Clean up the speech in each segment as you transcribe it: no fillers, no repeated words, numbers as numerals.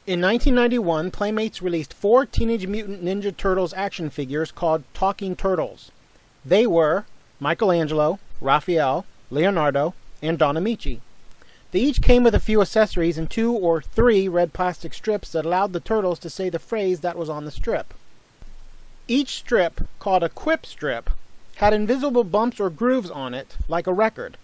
In 1991, Playmates released 4 Teenage Mutant Ninja Turtles action figures called Talking Turtles. They were Michaelangelo, Raphael, Leonardo, and Don Amici. They each came with a few accessories and 2 or 3 red plastic strips that allowed the turtles to say the phrase that was on the strip. Each strip, called a quip strip, had invisible bumps or grooves on it, like a record.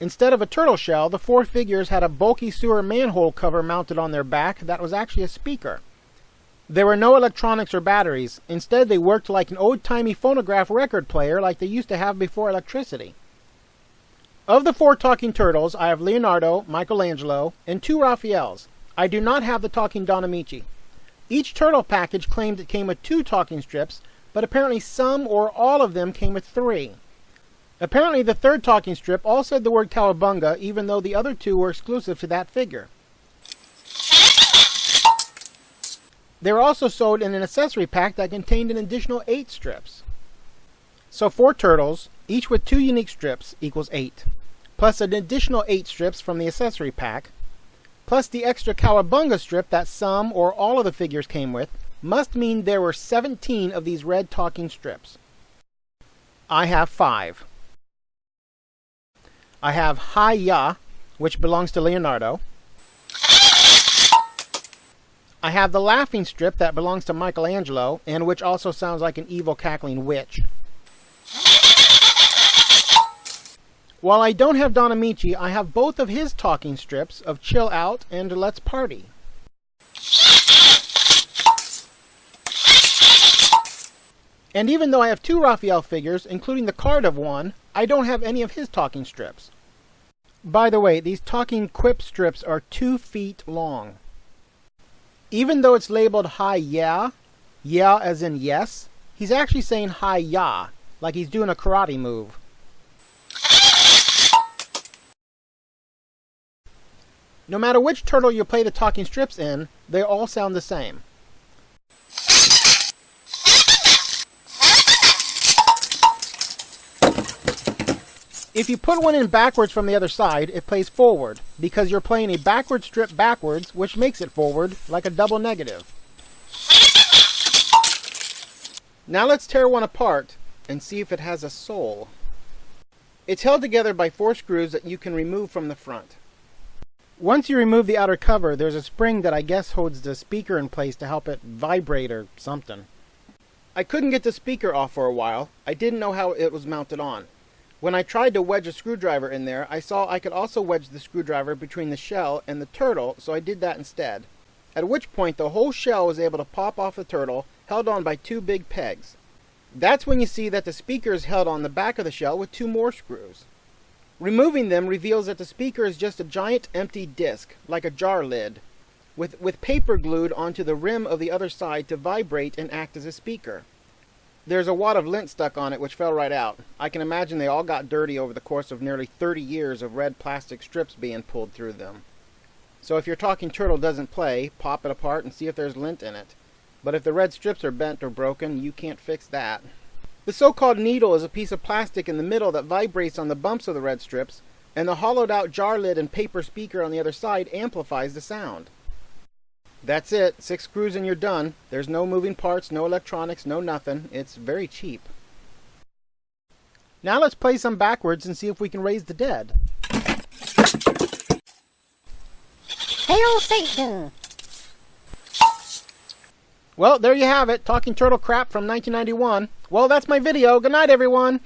Instead of a turtle shell, the 4 figures had a bulky sewer manhole cover mounted on their back that was actually a speaker. There were no electronics or batteries. Instead, they worked like an old-timey phonograph record player like they used to have before electricity. Of the 4 talking turtles, I have Leonardo, Michaelangelo, and 2 Raphaels. I do not have the talking Don Amici. Each turtle package claimed it came with 2 talking strips, but apparently some or all of them came with 3. Apparently the 3rd talking strip all said the word cowabunga, even though the other 2 were exclusive to that figure. They were also sold in an accessory pack that contained an additional 8 strips. So 4 turtles, each with 2 unique strips, equals 8, plus an additional 8 strips from the accessory pack, plus the extra cowabunga strip that some or all of the figures came with, must mean there were 17 of these red talking strips. I have 5. I have Hi-Ya, which belongs to Leonardo. I have the laughing strip that belongs to Michaelangelo, and which also sounds like an evil cackling witch. While I don't have Don Amici, I have both of his talking strips of Chill Out and Let's Party. And even though I have 2 Raphael figures, including the card of one, I don't have any of his talking strips. By the way, these talking quip strips are 2 feet long. Even though it's labeled Hi-Ya, yeah as in yes, he's actually saying Hi-Ya, like he's doing a karate move. No matter which turtle you play the talking strips in, they all sound the same. If you put one in backwards from the other side, it plays forward, because you're playing a backward strip backwards, which makes it forward, like a double negative. Now let's tear one apart and see if it has a soul. It's held together by 4 screws that you can remove from the front. Once you remove the outer cover, there's a spring that I guess holds the speaker in place to help it vibrate or something. I couldn't get the speaker off for a while. I didn't know how it was mounted on. When I tried to wedge a screwdriver in there, I saw I could also wedge the screwdriver between the shell and the turtle, so I did that instead. At which point the whole shell was able to pop off the turtle, held on by 2 big pegs. That's when you see that the speaker is held on the back of the shell with 2 more screws. Removing them reveals that the speaker is just a giant empty disc, like a jar lid, with paper glued onto the rim of the other side to vibrate and act as a speaker. There's a wad of lint stuck on it which fell right out. I can imagine they all got dirty over the course of nearly 30 years of red plastic strips being pulled through them. So if your talking turtle doesn't play, pop it apart and see if there's lint in it. But if the red strips are bent or broken, you can't fix that. The so-called needle is a piece of plastic in the middle that vibrates on the bumps of the red strips, and the hollowed-out jar lid and paper speaker on the other side amplifies the sound. That's it. 6 screws and you're done. There's no moving parts, no electronics, no nothing. It's very cheap. Now let's play some backwards and see if we can raise the dead. Hail Satan! Well, there you have it. Talking turtle crap from 1991. Well, that's my video. Good night, everyone.